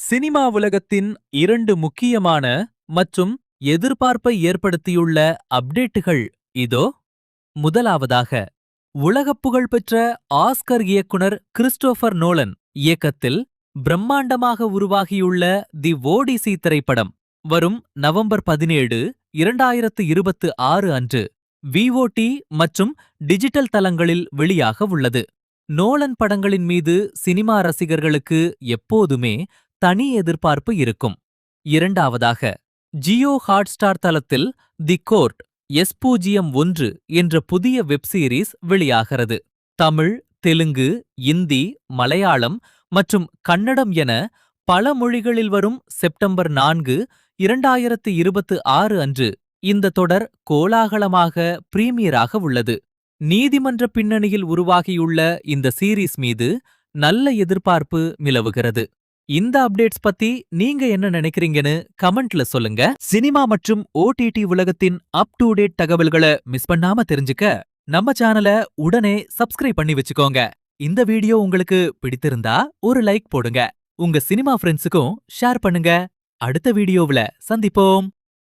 Cinema உலகத்தின் 2 முக்கியமான மற்றும் எதிர்பார்ப்பை ஏற்படுத்தியுள்ள அப்டேட்டுகள் இதோ. முதலாவதாக, உலகப் புகழ்பெற்ற ஆஸ்கர் இயக்குனர் கிறிஸ்டோபர் நோலன் இயக்கத்தில் பிரம்மாண்டமாக உருவாகியுள்ள தி ஓடிசி திரைப்படம் வரும் நவம்பர் 17, 2026 அன்று VOD மற்றும் டிஜிட்டல் தளங்களில் வெளியாக உள்ளது. நோலன் படங்களின் மீது சினிமா ரசிகர்களுக்கு எப்போதுமே தனி எதிர்பார்ப்பு இருக்கும். இரண்டாவதாக, ஜியோ ஹாட்ஸ்டார் தளத்தில் தி கோர்ட் S01 என்ற புதிய வெப் சீரிஸ் வெளியாகிறது. தமிழ், தெலுங்கு, இந்தி, மலையாளம் மற்றும் கன்னடம் என பல மொழிகளில் வரும் செப்டம்பர் 4, 2026 அன்று இந்த தொடர் கோலாகலமாக பிரீமியராக உள்ளது. நீதிமன்ற பின்னணியில் உருவாகியுள்ள இந்த சீரீஸ் மீது நல்ல எதிர்பார்ப்பு நிலவுகிறது. இந்த அப்டேட்ஸ் பத்தி நீங்க என்ன நினைக்கிறீங்கன்னு கமெண்ட்ல சொல்லுங்க. சினிமா மற்றும் OTT உலகத்தின் அப் டு டேட் தகவல்களை மிஸ் பண்ணாம தெரிஞ்சுக்க நம்ம சேனலை உடனே சப்ஸ்கிரைப் பண்ணி வச்சுக்கோங்க. இந்த வீடியோ உங்களுக்கு பிடித்திருந்தா ஒரு லைக் போடுங்க. உங்க சினிமா ஃப்ரெண்ட்ஸுக்கும் ஷேர் பண்ணுங்க. அடுத்த வீடியோவுல சந்திப்போம்.